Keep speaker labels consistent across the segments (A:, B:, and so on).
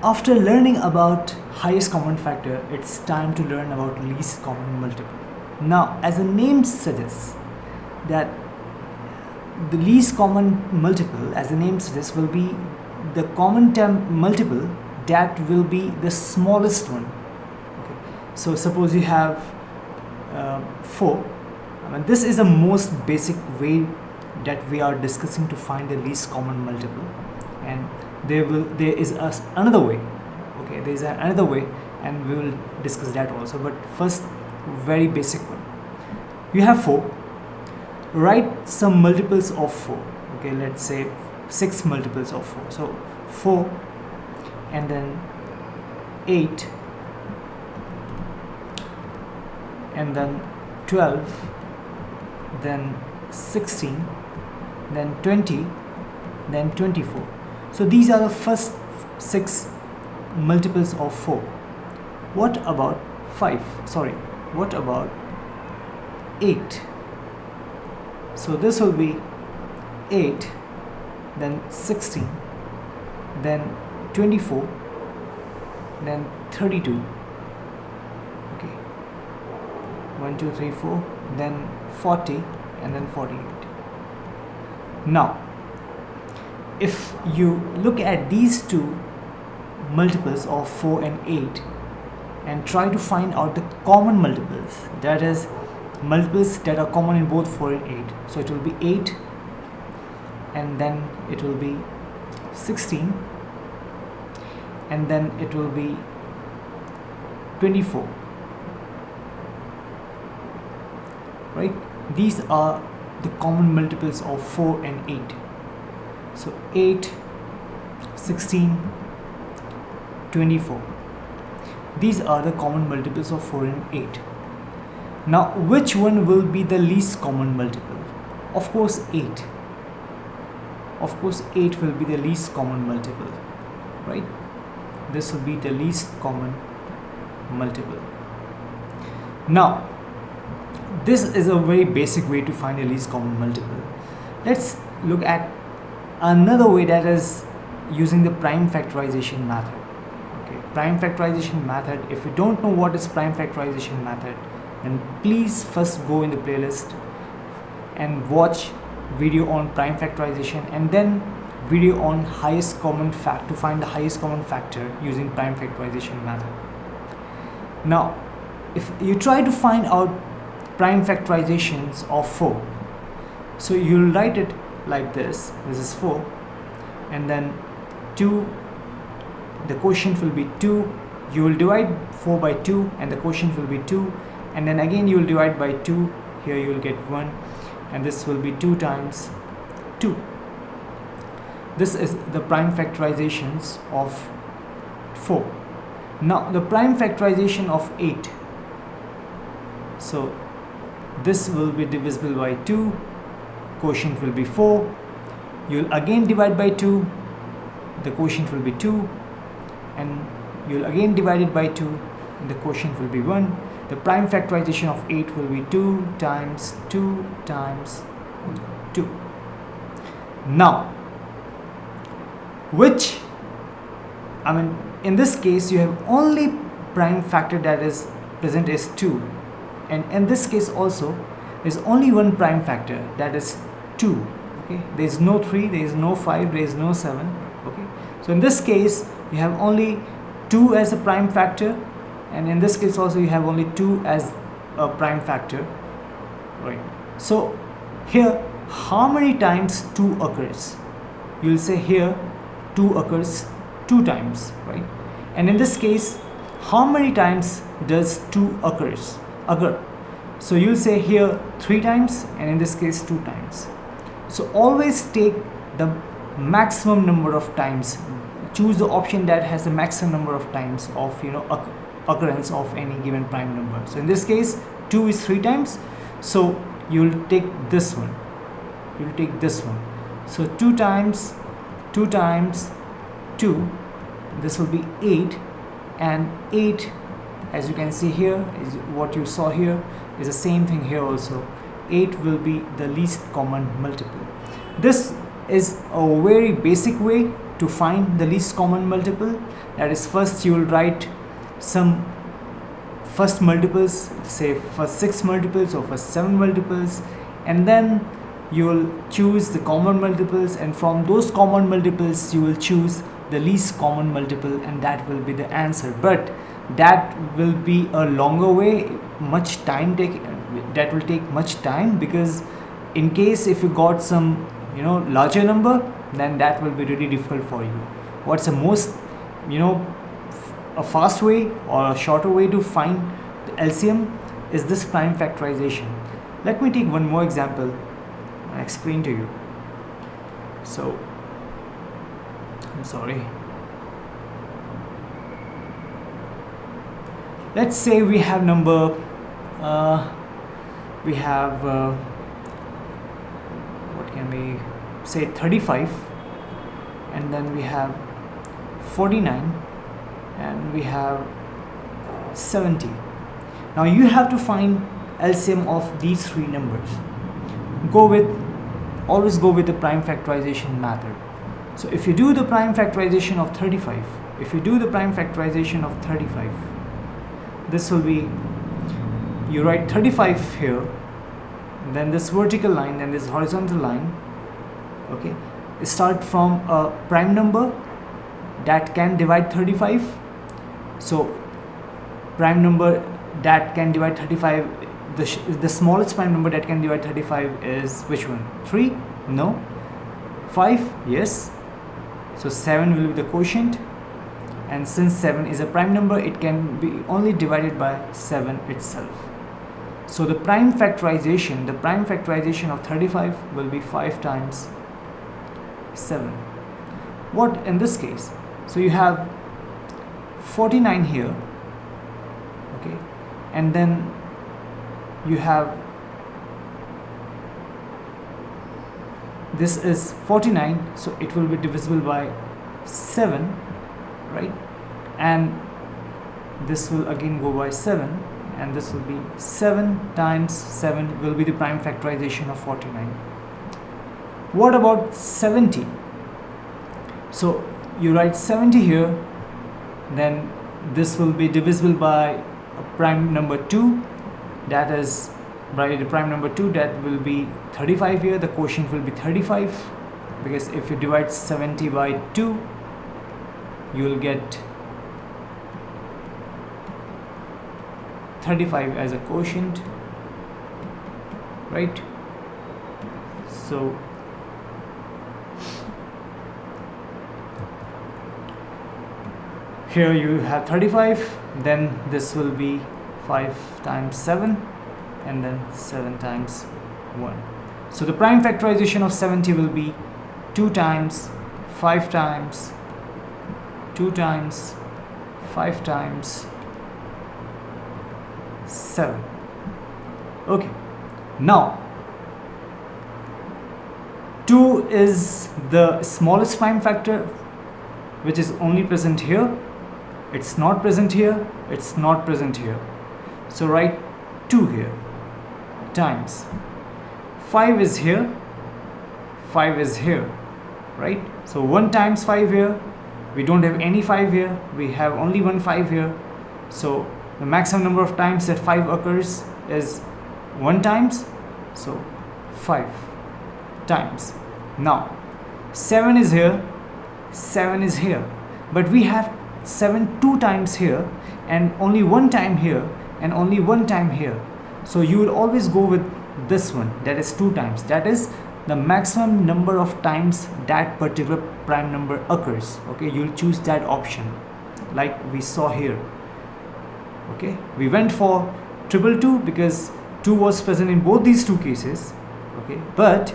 A: After learning about highest common factor, it's time to learn about least common multiple. Now, as the name suggests, that the least common multiple, as the name suggests, will be the common term multiple that will be the smallest one. Okay. So suppose you have 4. This is the most basic way that we are discussing to find the least common multiple, and there is another way. Okay, there is another way, and we will discuss that also. But first, very basic one. You have 4. Write some multiples of 4. Okay, let's say 6 multiples of 4. So 4, and then 8, and then 12, then 16, then 20, then 24. So these are the first 6 multiples of 4. What about 5? Sorry, what about 8? So this will be 8, then 16, then 24, then 32. Okay, 1, 2, 3, 4, then 40, and then 48. Now, if you look at these two multiples of 4 and 8 and try to find out the common multiples, that is multiples that are common in both 4 and 8. So it will be 8, and then it will be 16, and then it will be 24. Right? These are the common multiples of 4 and 8. So 8, 16, 24. These are the common multiples of 4 and 8. Now, which one will be the least common multiple? Of course, 8. Of course, 8 will be the least common multiple, right? This will be the least common multiple. Now, this is a very basic way to find a least common multiple. Let's look at another way, that is using the prime factorization method. Okay, prime factorization method. If you don't know what is prime factorization method, then please first go in the playlist and watch video on prime factorization, and then video on highest common factor to find the highest common factor using prime factorization method. Now, if you try to find out prime factorizations of 4, so you'll write it like this. This is 4, and then 2, the quotient will be 2. You will divide 4 by 2, and the quotient will be 2, and then again you will divide by 2. Here you will get 1, and this will be 2 times 2. This is the prime factorizations of 4. Now the prime factorization of 8. So this will be divisible by 2, quotient will be 4. You'll again divide by 2, the quotient will be 2, and you'll again divide it by 2, and the quotient will be 1. The prime factorization of 8 will be 2 times 2 times 2. Now, in this case you have only prime factor that is present is 2, and in this case also there is only one prime factor, that is 2. Okay, there is no 3, there is no 5, there is no 7. Okay, so in this case you have only 2 as a prime factor, and in this case also you have only 2 as a prime factor, right? So here, how many times 2 occurs? You will say here 2 occurs 2 times, right? And in this case, how many times does 2 occur? So you will say here 3 times, and in this case 2 times. So always take the maximum number of times. Choose the option that has the maximum number of times of occurrence of any given prime number. So in this case 2 is 3 times, so you will take this one. You will take this one. So 2 times 2 times 2, this will be 8, and 8, as you can see here, is what you saw here, is the same thing here also. 8 will be the least common multiple. This is a very basic way to find the least common multiple. That is, first you will write some first multiples, say first 6 multiples or first 7 multiples, and then you will choose the common multiples, and from those common multiples you will choose the least common multiple, and that will be the answer. But that will be a longer way, that will take much time, because in case if you got some larger number, then that will be really difficult for you. What's the most a fast way or a shorter way to find the LCM is this prime factorization. Let me take one more example and explain to you. So I'm sorry, let's say we have number what can we say, 35, and then we have 49, and we have 70. Now you have to find LCM of these three numbers. Always go with the prime factorization method. So if you do the prime factorization of 35, this will be, you write 35 here, then this vertical line, then this horizontal line. Okay, start from a prime number that can divide 35. So prime number that can divide 35, the smallest prime number that can divide 35 is which one? 3? No. 5? Yes. So 7 will be the quotient, and since 7 is a prime number, it can be only divided by 7 itself. So the prime factorization of 35 will be 5 times 7. What in this case? So you have 49 here, okay, and then you have, this is 49, so it will be divisible by 7, right? And this will again go by 7, and this will be 7 times 7 will be the prime factorization of 49. What about 70? So you write 70 here, then this will be divisible by a prime number 2, that is by the prime number 2, that will be 35 here. The quotient will be 35, because if you divide 70 by 2, you will get 35 as a quotient, right? So here you have 35, then this will be 5 times 7, and then 7 times 1. So the prime factorization of 70 will be 2 times 5 times 2 times 5 times 7. Okay, now 2 is the smallest prime factor, which is only present here. It's not present here, it's not present here. So write 2 here, times 5 is here, 5 is here, right? So 1 times 5 here, we don't have any 5 here, we have only one 5 here. So the maximum number of times that 5 occurs is 1 times, so 5 times. Now 7 is here, 7 is here, but we have 7 2 times here, and only 1 time here, and only 1 time here. So you will always go with this one, that is 2 times. That is the maximum number of times that particular prime number occurs. Okay, you'll choose that option like we saw here. Okay, we went for 222 because 2 was present in both these two cases. Okay, but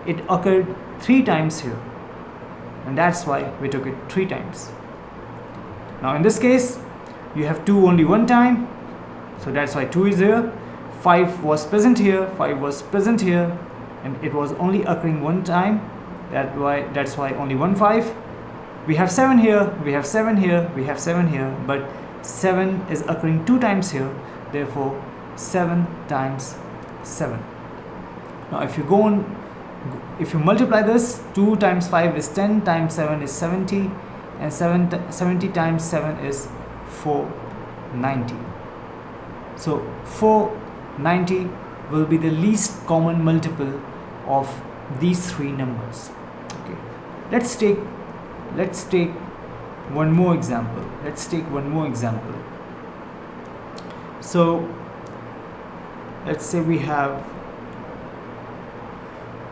A: it occurred 3 times here, and that's why we took it 3 times. Now in this case you have 2 only 1 time, so that's why 2 is here. 5 was present here, 5 was present here, and it was only occurring 1 time. That's why only 1 5. We have 7 here, we have 7 here, we have 7 here, but 7 is occurring 2 times here, therefore 7 times 7. Now if you go on if you multiply this, 2 times 5 is 10, times 7 is 70, and 70 times 7 is 490. So 490 will be the least common multiple of these three numbers. Okay, let's take one more example. So let's say we have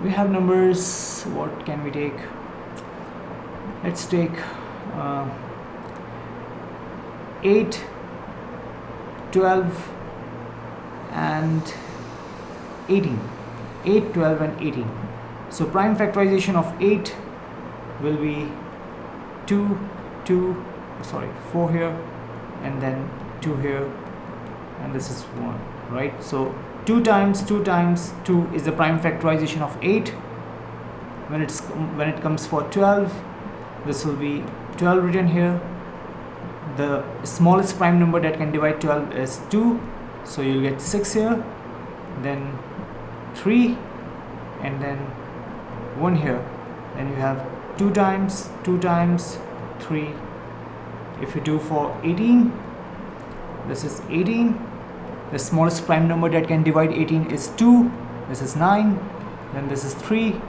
A: numbers. What can we take? Let's take 8, 12 and 18. 8, 12 and 18. So prime factorization of 8 will be 4 here, and then 2 here, and this is 1, right? So 2 times 2 is the prime factorization of 8. When it comes for 12, this will be 12 written here. The smallest prime number that can divide 12 is 2, so you'll get 6 here, then 3, and then 1 here. Then you have 2 times 3. If you do for 18, this is 18. The smallest prime number that can divide 18 is 2. This is 9. Then this is 3,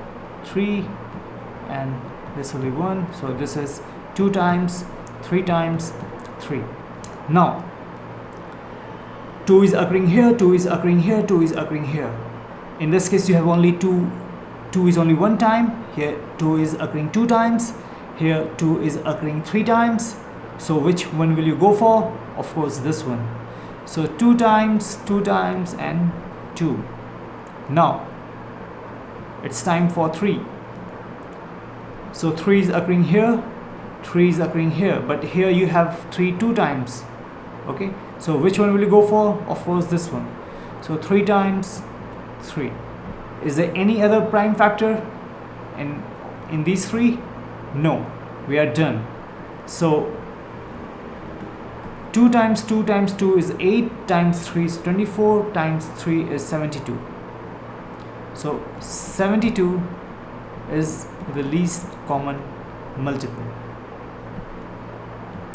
A: and this will be 1. So this is 2 times 3 times 3. Now 2 is occurring here, 2 is occurring here, 2 is occurring here. In this case you have only 2 is only one time. Here 2 is occurring 2 times. Here 2 is occurring 3 times. So which one will you go for? Of course this one. So 2 times and 2. Now it's time for 3. So 3 is occurring here, 3 is occurring here, but here you have 3 2 times. Okay, so which one will you go for? Of course this one. So 3 times 3. Is there any other prime factor in these three? No, we are done. So 2 times 2 times 2 is 8, times 3 is 24, times 3 is 72. So 72 is the least common multiple.